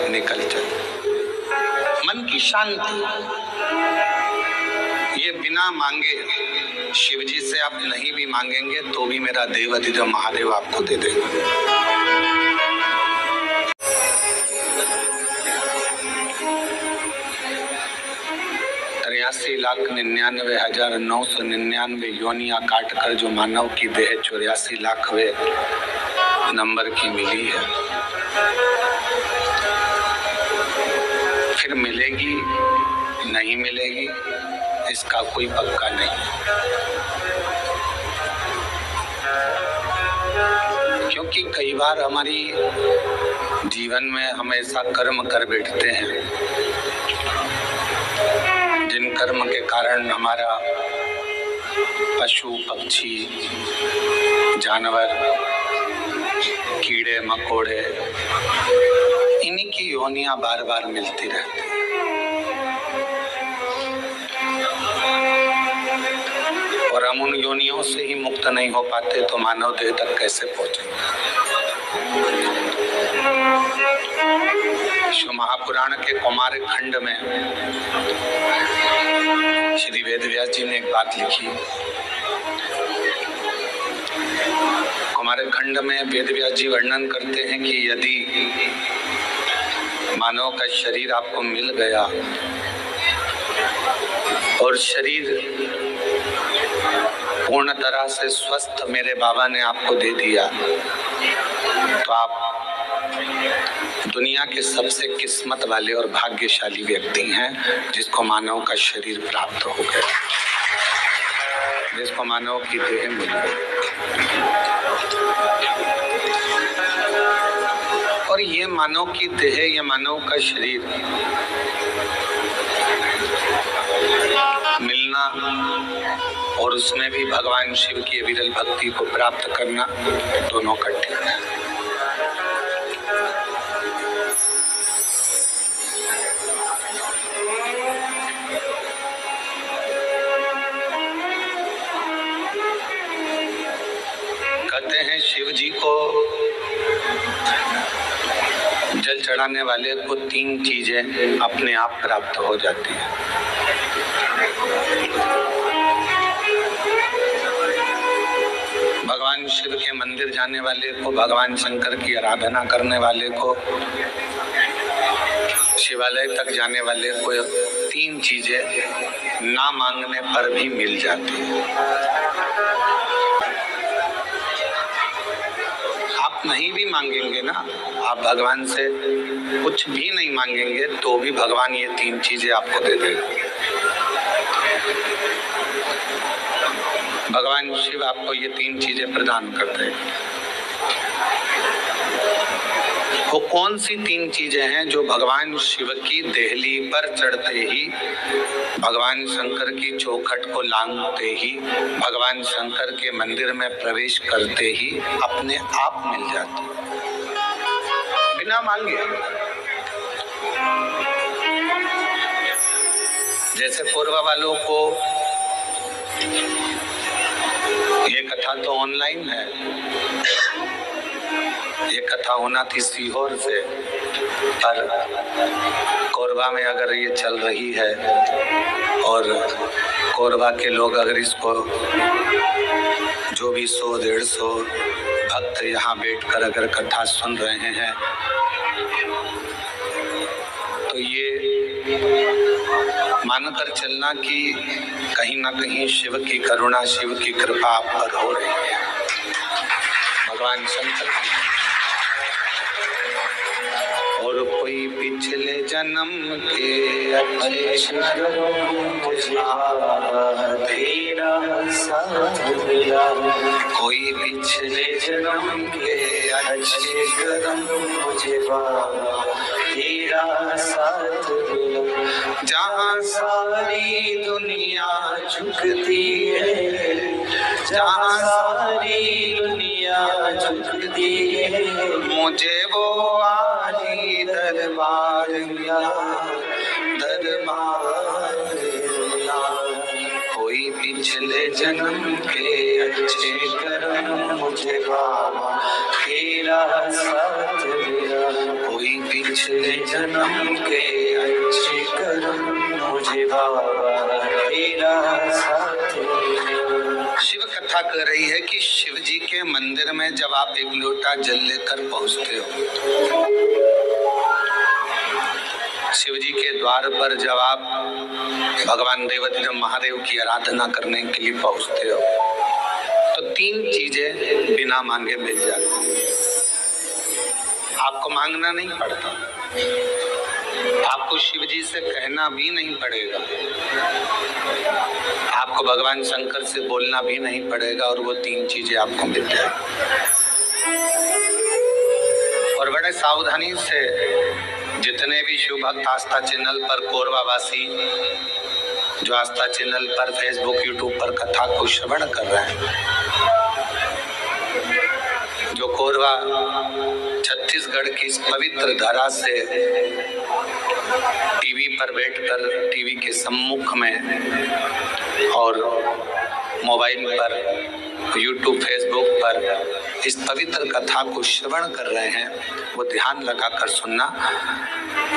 निकल जाए। मन की शांति, ये बिना मांगे, शिव जी से आप नहीं भी मांगेंगे तो भी मेरा देवाधिदेव महादेव आपको दे देगा। 83,99,999 योनियां काटकर जो मानव की देह 84,00,000वें नंबर की मिली है, फिर मिलेगी नहीं मिलेगी इसका कोई पक्का नहीं, क्योंकि कई बार हमारी जीवन में हम ऐसा कर्म कर बैठते हैं जिन कर्म के कारण हमारा पशु पक्षी जानवर कीड़े मकोड़े इन्हीं की योनियां बार बार मिलती रहती हैं। और हम उन योनियों से ही मुक्त नहीं हो पाते तो मानव देह तक कैसे पहुंचेंगे। शिव महापुराण के कुमार खंड में श्री वेदव्यास जी ने एक बात लिखी। कुमार खंड में वेदव्यास जी वर्णन करते हैं कि यदि मानव का शरीर आपको मिल गया और शरीर पूर्ण तरह से स्वस्थ मेरे बाबा ने आपको दे दिया तो आप दुनिया के सबसे किस्मत वाले और भाग्यशाली व्यक्ति हैं जिसको मानव का शरीर प्राप्त हो गया, जिसको मानव की देह मिल गई। और ये मानव की देह, ये मानव का शरीर मिलना और उसमें भी भगवान शिव की विरल भक्ति को प्राप्त करना दोनों कठिन है। कहते हैं शिव जी को जल चढ़ाने वाले को 3 चीजें अपने आप प्राप्त हो जाती हैं। भगवान शिव के मंदिर जाने वाले को, भगवान शंकर की आराधना करने वाले को, शिवालय तक जाने वाले को 3 चीजें ना मांगने पर भी मिल जाती हैं। आप नहीं भी मांगेंगे ना, आप भगवान से कुछ भी नहीं मांगेंगे तो भी भगवान ये 3 चीजें आपको दे देगा। भगवान शिव आपको ये 3 चीजें प्रदान करते हैं। वो कौन सी 3 चीजें हैं जो भगवान शिव की देहली पर चढ़ते ही, भगवान शंकर की चौखट को लांघते ही, भगवान शंकर के मंदिर में प्रवेश करते ही अपने आप मिल जाते, बिना मांगे। जैसे पूर्व वालों को ये कथा तो ऑनलाइन है, ये कथा होना थी सीहोर से, पर कोरबा में अगर ये चल रही है और कोरबा के लोग अगर इसको जो भी 100-150 भक्त यहाँ बैठकर अगर कथा सुन रहे हैं तो ये मानकर चलना कि कहीं ना कहीं शिव की करुणा, शिव की कृपा आप पर हो रही है। भगवान शंकर और कोई पिछले जन्म के अच्छे तेरा साथ मिला, कोई पिछले जन्म के अच्छे कर्म मुझे बाबा तेरा साथ मिला। जहाँ सारी दुनिया झुकती है, जहाँ सारी दुनिया झुकती है, मुझे वो आली दरबार मिला, दरबार मिला। कोई पिछले जन्म के अच्छे कर्म मुझे बाबा तेरा साथ मिला, कोई कोई पिछले जन्म के अच्छे कर्म मुझे बाबा तेरा साथ। शिव कथा कह रही है कि शिव जी के मंदिर में जब आप एक लोटा जल लेकर पहुंचते हो, शिव जी के द्वार पर जब आप भगवान देवाधिदेव महादेव की आराधना करने के लिए पहुंचते हो, तो 3 चीजें बिना मांगे मिल जाती हैं। आपको मांगना नहीं पड़ता, आपको शिव जी से कहना भी नहीं पड़ेगा, आपको भगवान शंकर से बोलना भी नहीं पड़ेगा और वो 3 चीजें आपको मिल जाएगी। और बड़े सावधानी से जितने भी शिव भक्त आस्था चैनल पर, कोरवावासी जो आस्था चैनल पर, फेसबुक, यूट्यूब पर कथा को श्रवण कर रहे हैं, जो कोरवा छत्तीसगढ़ की इस पवित्र धरा से टीवी पर बैठकर, टीवी के सम्मुख में और मोबाइल पर, यूट्यूब, फेसबुक पर इस पवित्र कथा को श्रवण कर रहे हैं, वो ध्यान लगाकर सुनना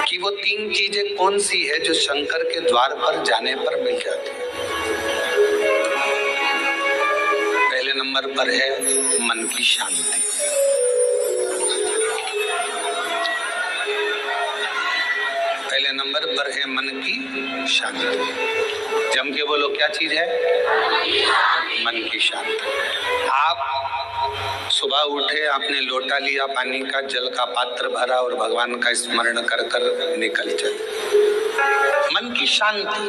कि वो 3 चीजें कौन सी है जो शंकर के द्वार पर जाने पर मिल जाती है। पहले नंबर पर है मन की शांति। पहले नंबर पर है मन की शांति। जम के बोलो, क्या चीज है? मन की शांति। आप सुबह उठे, आपने लोटा लिया पानी का, जल का पात्र भरा और भगवान का स्मरण कर कर निकल चले। मन की शांति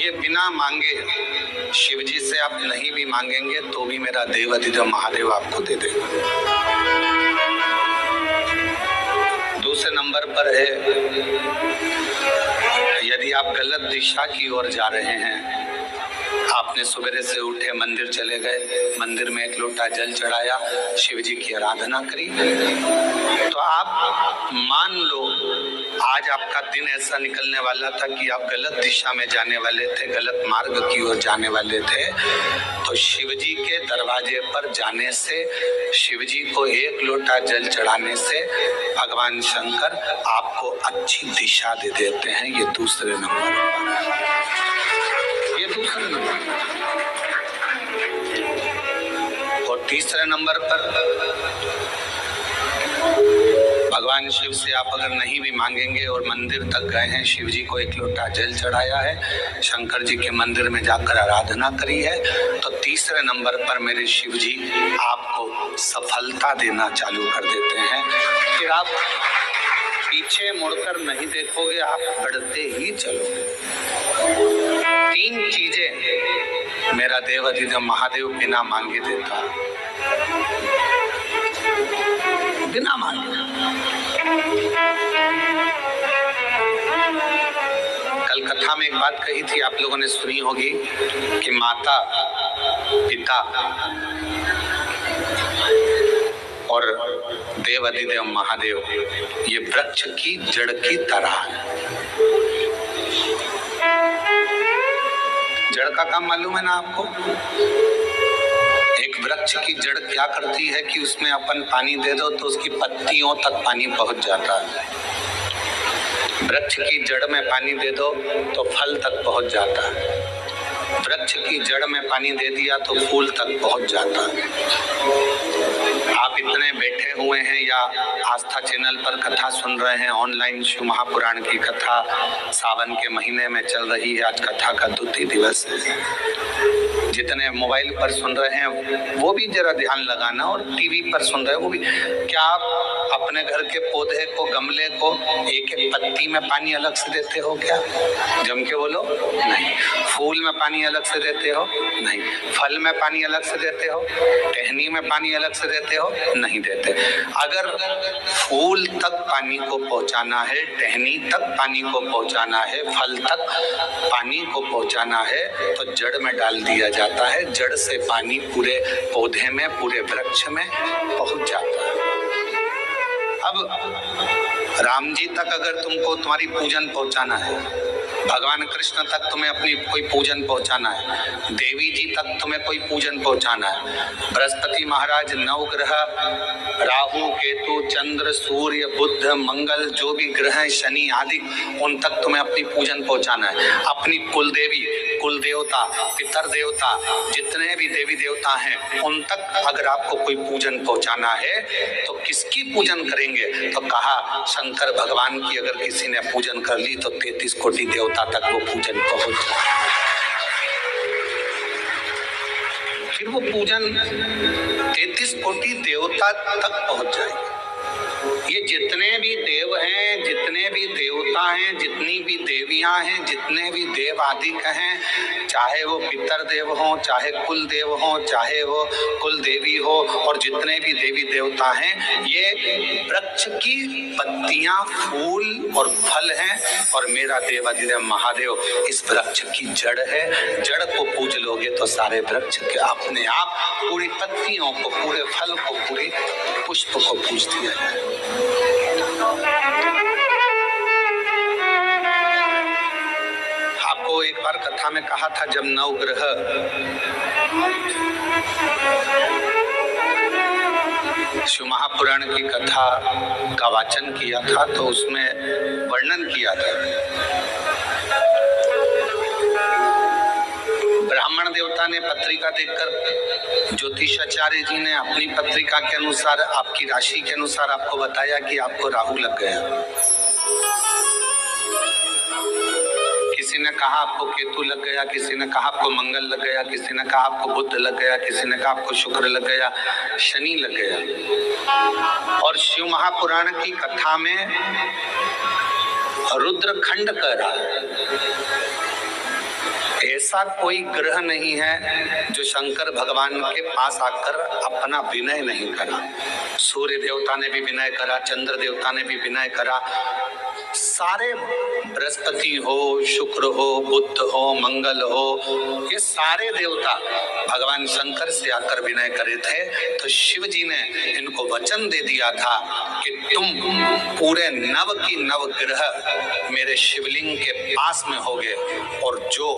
ये बिना मांगे, शिव जी से आप नहीं भी मांगेंगे तो भी मेरा देवाधिदेव महादेव आपको दे देगा। दूसरे नंबर पर है, यदि आप गलत दिशा की ओर जा रहे हैं, आपने सवेरे से उठे, मंदिर चले गए, मंदिर में एक लोटा जल चढ़ाया, शिव जी की आराधना करी, तो आप मान लो आज आपका दिन ऐसा निकलने वाला था कि आप गलत दिशा में जाने वाले थे, गलत मार्ग की ओर जाने वाले थे, तो शिव जी के दरवाजे पर जाने से, शिव जी को एक लोटा जल चढ़ाने से भगवान शंकर आपको अच्छी दिशा दे देते हैं। ये दूसरे नंबर और तीसरे नंबर पर भगवान शिव से आप अगर नहीं भी मांगेंगे और मंदिर तक गए हैं, शिव जी को एक लोटा जल चढ़ाया है, शंकर जी के मंदिर में जाकर आराधना करी है, तो तीसरे नंबर पर मेरे शिव जी आपको सफलता देना चालू कर देते हैं। फिर आप पीछे मुड़कर नहीं देखोगे, आप बढ़ते ही चलोगे। 3 चीजें मेरा देवाधिदेव महादेव बिना मांगे देता है, बिना मांगे। कल कथा में एक बात कही थी, आप लोगों ने सुनी होगी कि माता, पिता और देवाधिदेव महादेव ये वृक्ष की जड़ की तरह है। जड़ का काम मालूम है ना आपको? एक वृक्ष की जड़ क्या करती है कि उसमें अपन पानी दे दो तो उसकी पत्तियों तक पानी पहुंच जाता है। वृक्ष की जड़ में पानी दे दो तो फल तक पहुंच जाता है। वृक्ष की जड़ में पानी दे दिया तो फूल तक पहुंच जाता है। आप इतने बैठे हुए हैं या आस्था चैनल पर कथा सुन रहे हैं, ऑनलाइन शिव महापुराण की कथा सावन के महीने में चल रही है, आज कथा का 2 दिवस है। जितने मोबाइल पर सुन रहे हैं वो भी जरा ध्यान लगाना, और टीवी पर सुन रहे हैं वो भी। क्या आप अपने घर के पौधे को, गमले को एक एक पत्ती में पानी अलग से देते हो? क्या जम के बोलो? नहीं। फूल में पानी अलग से देते हो? नहीं। फल में पानी अलग से देते हो? टहनी में पानी अलग से देते हो? नहीं देते। अगर फूल तक पानी को पहुंचाना है, टहनी तक पानी को पहुंचाना है, फल तक पानी को पहुंचाना है, तो जड़ में डाल दिया जाता है। जड़ से पानी पूरे पौधे में, पूरे वृक्ष में पहुंच जाता है। अब राम जी तक अगर तुमको तुम्हारी पूजन पहुंचाना है भगवान कृष्ण तक तुम्हें अपनी कोई पूजन पहुंचाना है, देवी जी तक तुम्हें कोई पूजन पहुंचाना है, बृहस्पति महाराज, नवग्रह, राहु, केतु, चंद्र, सूर्य, बुध, मंगल, जो भी ग्रह हैं, शनि आदि, उन तक तुम्हें अपनी पूजन पहुंचाना है। अपनी कुल देवी, कुल देवता, पितर देवता, जितने भी देवी देवता हैं, उन तक अगर आपको कोई पूजन पहुंचाना है तो किसकी पूजन करेंगे? तो कहा शंकर भगवान की अगर किसी ने पूजन कर ली तो 33 कोटि देवता तक वो पूजन पहुंच जाए। फिर वो पूजन 33 कोटि देवता तक पहुंच जाएगी। ये जितने भी देव हैं, जितने भी देवता हैं, जितनी भी देवियां हैं, जितने भी देव आदि हैं, चाहे वो पितर देव हो, चाहे कुल देव हो, चाहे वो कुल देवी हो, और जितने भी देवी देवता हैं, ये वृक्ष की पत्तियां, फूल और फल हैं, और मेरा देवाधिदेव महादेव इस वृक्ष की जड़ है। जड़ को पूज लोगे तो सारे वृक्ष के अपने आप पूरी पत्तियों को, पूरे फल को, पूरे पुष्प को पूज दिया है। आपको एक बार कथा में कहा था, जब नवग्रह शिव महापुराण की कथा का वाचन किया था तो उसमें वर्णन किया था, ब्राह्मण देवता ने पत्रिका देखकर ज्योतिषाचार्य जी ने अपनी पत्रिका के अनुसार, आपकी राशि के अनुसार आपको बताया कि आपको राहु लग गया। किसी ने कहा आपको केतु लग गया, किसी ने कहा आपको मंगल लग गया, किसी ने कहा आपको बुध लग गया, किसी ने कहा आपको शुक्र लग गया, शनि लग गया। और शिव महापुराण की कथा में रुद्रखंड कह रहा है ऐसा कोई ग्रह नहीं है जो शंकर भगवान के पास आकर अपना विनय नहीं करा। सूर्य देवता ने भी विनय करा, चंद्र देवता ने भी विनय करा, सारे बृहस्पति हो, शुक्र हो, बुध हो, मंगल हो, ये सारे देवता भगवान शंकर से आकर विनय करे थे। तो शिव जी ने इनको वचन दे दिया था कि तुम पूरे नव की नव ग्रह मेरे शिवलिंग के पास में होगे, और जो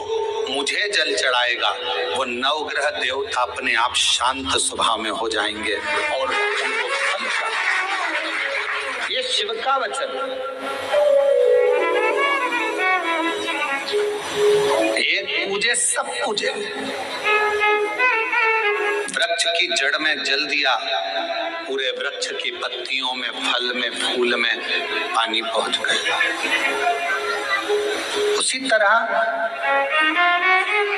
मुझे जल चढ़ाएगा वो नवग्रह देवता अपने आप शांत स्वभाव में हो जाएंगे और उनको फल प्राप्त। ये शिव का वचन। एक पूजे सब पूजे। वृक्ष की जड़ में जल दिया, पूरे वृक्ष की पत्तियों में, फल में, फूल में पानी पहुंच गया। उसी तरह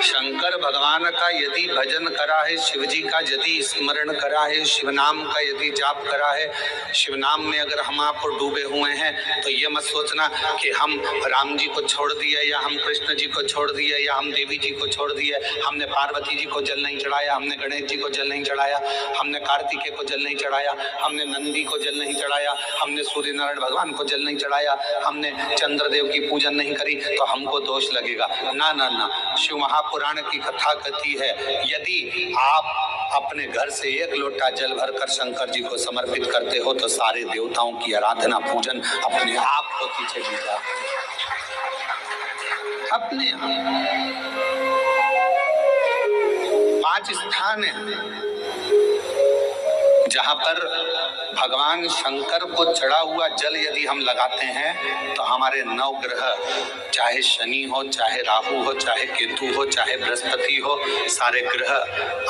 शंकर भगवान का यदि भजन करा है, शिव जी का यदि स्मरण करा है, शिव नाम का यदि जाप करा है, शिव नाम में अगर हम आप डूबे हुए हैं तो ये मत सोचना कि हम राम जी को छोड़ दिए, या हम कृष्ण जी को छोड़ दिए, या हम देवी जी को छोड़ दिए, हमने पार्वती जी को जल नहीं चढ़ाया, हमने गणेश जी को जल नहीं चढ़ाया, हमने कार्तिकेय को जल नहीं चढ़ाया, हमने नंदी को जल नहीं चढ़ाया, हमने सूर्य नारायण भगवान को जल नहीं चढ़ाया, हमने चंद्रदेव की पूजन नहीं करी तो हमको दोष लगेगा। ना ना ना, शिव महापुराण की कथा कहती है यदि आप अपने घर से एक लोटा जल भरकर शंकर जी को समर्पित करते हो तो सारे देवताओं की आराधना पूजन अपने आप होती चली जाती है, अपने आप। 5 स्थान है जहां पर भगवान शंकर को चढ़ा हुआ जल यदि हम लगाते हैं तो हमारे 9 ग्रह, चाहे शनि हो, चाहे राहु हो, चाहे केतु हो, चाहे बृहस्पति हो, सारे ग्रह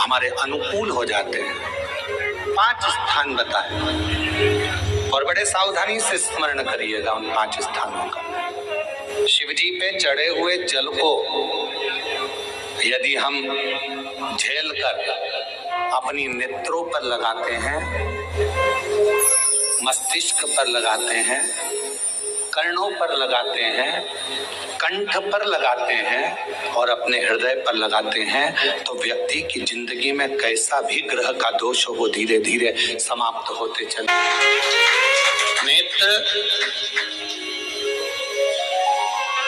हमारे अनुकूल हो जाते हैं। 5 स्थान बताए और बड़े सावधानी से स्मरण करिएगा उन 5 स्थानों का। शिव जी पे चढ़े हुए जल को यदि हम झेल कर अपनी नेत्रों पर लगाते हैं, मस्तिष्क पर लगाते हैं, कर्णों पर लगाते हैं, कंठ पर लगाते हैं और अपने हृदय पर लगाते हैं तो व्यक्ति की जिंदगी में कैसा भी ग्रह का दोष हो वो धीरे धीरे समाप्त होते चले। नेत्र,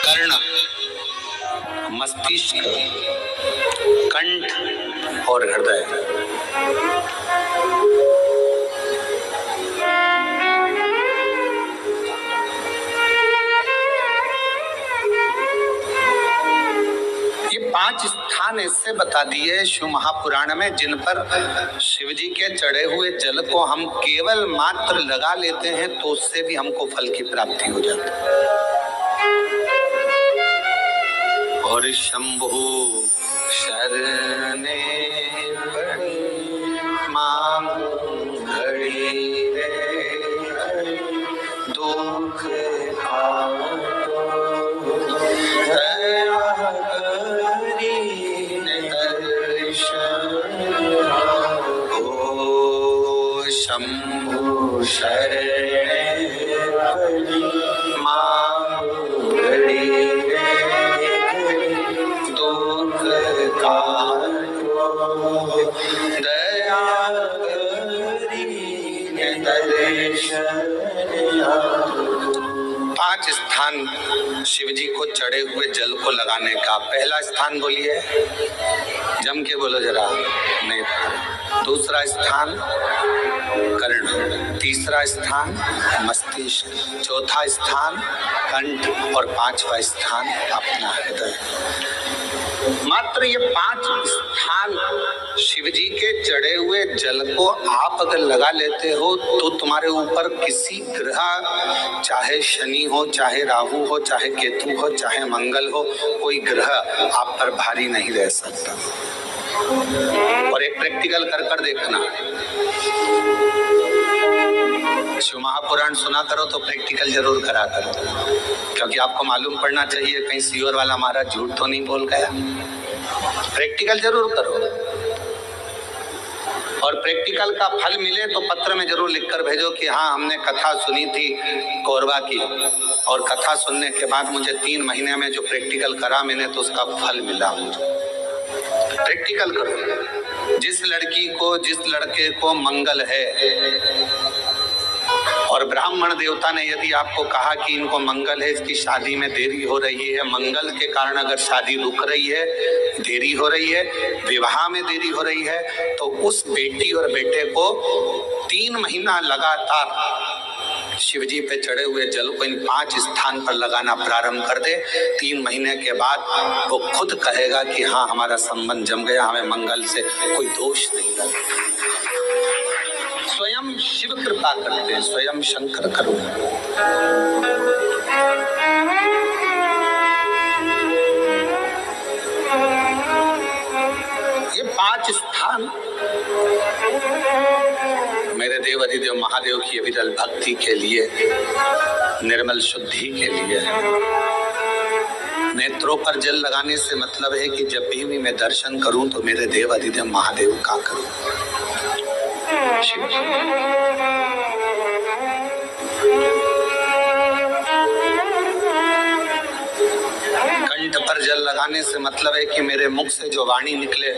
कर्ण, मस्तिष्क, कंठ और हृदय, स्थान इससे बता दिए शिव महापुराण में जिन पर शिव जी के चढ़े हुए जल को हम केवल मात्र लगा लेते हैं तो उससे भी हमको फल की प्राप्ति हो जाती है। और शंभु शरणे मांग घड़ी रे दुख शंभु शरणे मांग घड़ी दुख काटो दया पांच स्थान शिव जी को चढ़े हुए जल को लगाने का। पहला स्थान बोलिए, जम के बोलो जरा, नेत्र। दूसरा स्थान कर्ण, तीसरा स्थान मस्तिष्क, चौथा स्थान कंठ और पांचवा स्थान अपना हृदय। मात्र ये पांच स्थान शिव जी के चढ़े हुए जल को आप अगर लगा लेते हो तो तुम्हारे ऊपर किसी ग्रह, चाहे शनि हो, चाहे राहु हो, चाहे केतु हो, चाहे मंगल हो, कोई ग्रह आप पर भारी नहीं रह सकता। और एक प्रैक्टिकल कर देखना, शिव महापुराण सुना करो तो प्रैक्टिकल जरूर करा करो, क्योंकि आपको मालूम पड़ना चाहिए कहीं सीवर वाला महाराज झूठ तो नहीं बोल गया। प्रैक्टिकल जरूर करो और प्रैक्टिकल का फल मिले तो पत्र में जरूर लिखकर भेजो कि हाँ हमने कथा सुनी थी कोरबा की, और कथा सुनने के बाद मुझे 3 महीने में जो प्रैक्टिकल करा मैंने तो उसका फल मिला मुझे। प्रैक्टिकल करो। जिस लड़की को, जिस लड़के को मंगल है और ब्राह्मण देवता ने यदि आपको कहा कि इनको मंगल है, इसकी शादी में देरी हो रही है, मंगल के कारण अगर शादी रुक रही है, देरी हो रही है, विवाह में देरी हो रही है, तो उस बेटी और बेटे को 3 महीना लगातार शिव जी पे चढ़े हुए जल को इन 5 स्थान पर लगाना प्रारंभ कर दे। 3 महीने के बाद वो खुद कहेगा कि हाँ हमारा संबंध जम गया, हमें मंगल से कोई दोष नहीं लगा। स्वयं शिव कृपा करते हैं, स्वयं शंकर करो। ये 5 स्थान मेरे देव अधिदेव महादेव की विरल भक्ति के लिए, निर्मल शुद्धि के लिए। नेत्रों पर जल लगाने से मतलब है कि जब भी मैं दर्शन करूं तो मेरे देव अधिदेव महादेव का करूं। कंठ पर जल लगाने से मतलब है कि मेरे मुख से जो वाणी निकले,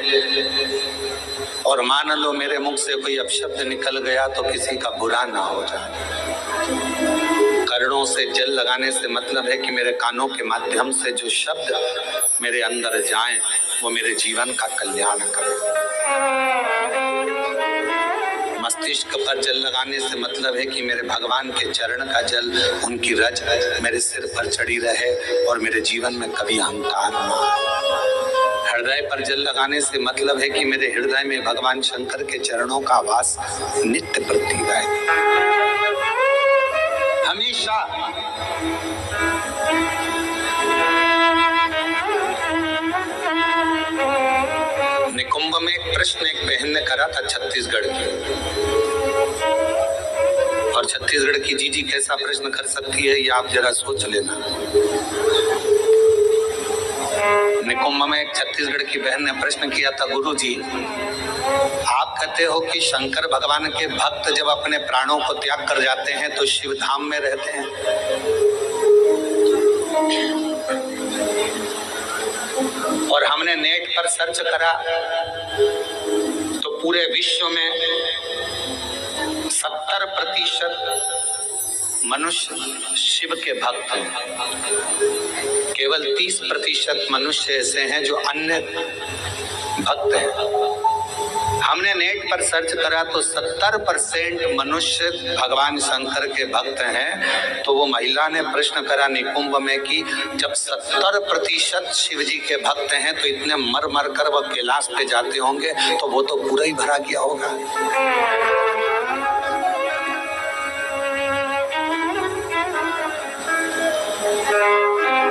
और मान लो मेरे मुख से कोई अपशब्द निकल गया तो किसी का बुरा ना हो जाए। कर्णों से जल लगाने से मतलब है कि मेरे कानों के माध्यम से जो शब्द मेरे अंदर जाएं वो मेरे जीवन का कल्याण करें। मस्तिष्क पर जल लगाने से मतलब है कि मेरे भगवान के चरण का जल, उनकी रज मेरे सिर पर चढ़ी रहे और मेरे जीवन में कभी अहंकार ना हो। हृदय पर जल लगाने से मतलब है कि मेरे हृदय में भगवान शंकर के चरणों का वास नित्य प्रति रहे हमेशा। निकुंभ में एक प्रश्न एक बहन ने करा था छत्तीसगढ़ की, और छत्तीसगढ़ की जीजी कैसा प्रश्न कर सकती है ये आप जरा सोच लेना। निकुंभ में एक छत्तीसगढ़ की बहन ने प्रश्न किया था, गुरुजी आप कहते हो कि शंकर भगवान के भक्त जब अपने प्राणों को त्याग कर जाते हैं तो शिव धाम में रहते हैं, और हमने नेट पर सर्च करा तो पूरे विश्व में 70% मनुष्य शिव के भक्त हैं, केवल 30% मनुष्य ऐसे हैं जो अन्य भक्त हैं। हमने नेट पर सर्च करा तो 70% मनुष्य भगवान शंकर के भक्त हैं। तो वो महिला ने प्रश्न करा निकुंभ में कि जब 70% शिव जी के भक्त हैं तो इतने मर मर कर वो कैलाश पे जाते होंगे, तो वो तो पूरा ही भरा गया होगा।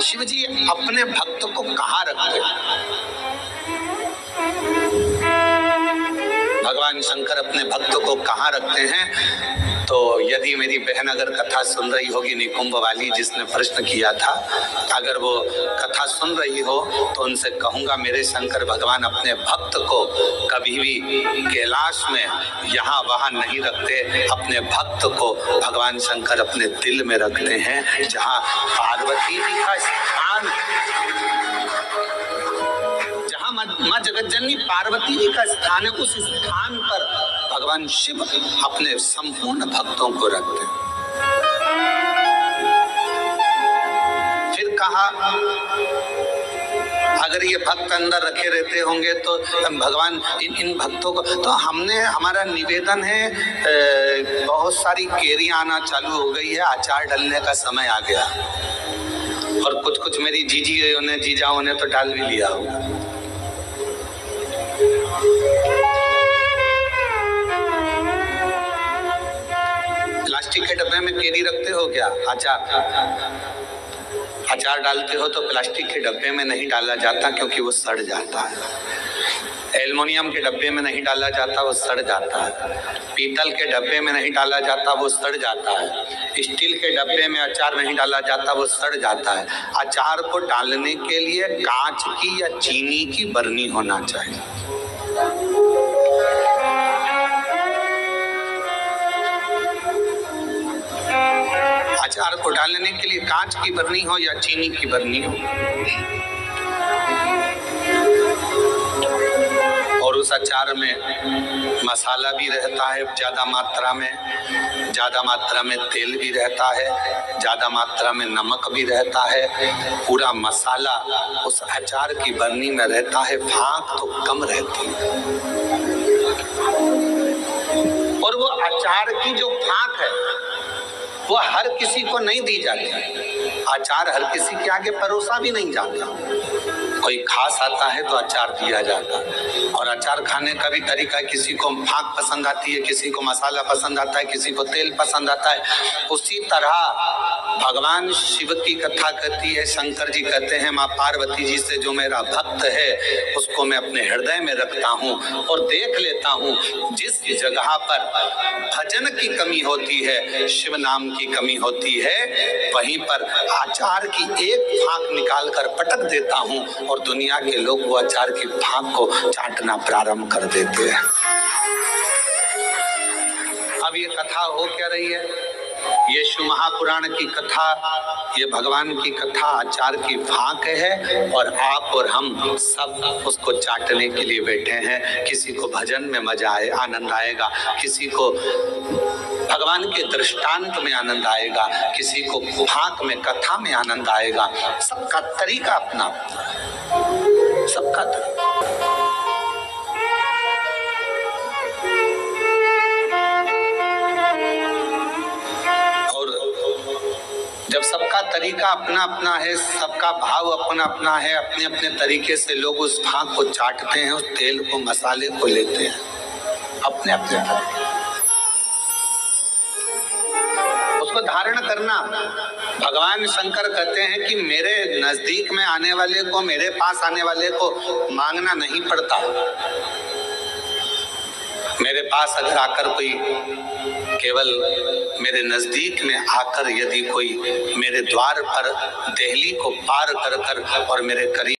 शिव जी अपने भक्त को कहाँ रखते हैं? भगवान शंकर अपने भक्त को कहाँ रखते हैं? तो यदि मेरी बहन अगर कथा सुन रही होगी निकुंभ वाली जिसने प्रश्न किया था, अगर वो कथा सुन रही हो तो उनसे कहूंगा मेरे शंकर भगवान अपने भक्त को कभी भी कैलाश में यहाँ वहाँ नहीं रखते। अपने भक्त को भगवान शंकर अपने दिल में रखते हैं, जहाँ पार्वती जी का स्थान, मां जगतजननी पार्वती जी का स्थान है, उस स्थान पर भगवान शिव अपने संपूर्ण भक्तों को रखते हैं। फिर कहा अगर ये भक्त अंदर रखे रहते होंगे तो भगवान इन भक्तों को, तो हमारा निवेदन है, बहुत सारी केरी आना चालू हो गई है, अचार डालने का समय आ गया, और कुछ मेरी जीजाओं ने तो डाल भी लिया होगा। प्लास्टिक के डब्बे में केरी रखते हो क्या? अचार डालते हो तो प्लास्टिक के डब्बे में नहीं डाला जाता क्योंकि वो सड़ जाता है। एल्युमिनियम के डब्बे में नहीं डाला जाता, वो सड़ जाता है। पीतल के डब्बे में नहीं डाला जाता, वो सड़ जाता है। स्टील के डब्बे में अचार नहीं डाला जाता, वो सड़ जाता है। अचार को डालने के लिए कांच की या चीनी की बरनी होना चाहिए। अचार को डालने के लिए कांच की बरनी हो या चीनी की बरनी हो, और उस अचार में मसाला भी रहता है ज्यादा मात्रा में तेल भी रहता है, ज्यादा मात्रा में नमक भी रहता है। पूरा मसाला उस अचार की बरनी में रहता है, फाँक तो कम रहती है। और वो अचार की जो फाँक है वो हर किसी को नहीं दी जाती। अचार हर किसी के आगे परोसा भी नहीं जाता। कोई खास आता है तो अचार दिया जाता है, और अचार खाने का भी तरीका, किसी को फाँक पसंद आती है, किसी को मसाला पसंद आता है, किसी को तेल पसंद आता है। उसी तरह भगवान शिव की कथा कहती है, शंकर जी कहते हैं माँ पार्वती जी से जो मेरा भक्त है उसको मैं अपने हृदय में रखता हूँ और देख लेता हूँ जिस जगह पर भजन की कमी होती है, शिव नाम की कमी होती है, वहीं पर आचार की एक फाँक निकाल कर पटक देता हूँ और दुनिया के लोग वो अचार की फाँक को चाटना प्रारंभ कर देते हैं। अब ये कथा हो क्या रही है? ये शिव महापुराण की कथा, ये भगवान की कथा आचार की फाँक है, और आप और हम सब उसको चाटने के लिए बैठे हैं। किसी को भजन में मजा आए, आनंद आएगा, किसी को भगवान के दृष्टांत में आनंद आएगा, किसी को फाँक में, कथा में आनंद आएगा। सबका तरीका अपना, सबका तरीका। जब सबका तरीका अपना अपना है, सबका भाव अपना अपना है, अपने अपने तरीके से लोग उस फाँक को चाटते हैं, उस तेल को, मसाले को लेते हैं अपने अपने तरीके। उसको धारण करना, भगवान शंकर कहते हैं कि मेरे नजदीक में आने वाले को, मेरे पास आने वाले को मांगना नहीं पड़ता। मेरे पास अगर आकर कोई, केवल मेरे नजदीक में आकर यदि कोई मेरे द्वार पर देहली को पार कर कर और मेरे करीब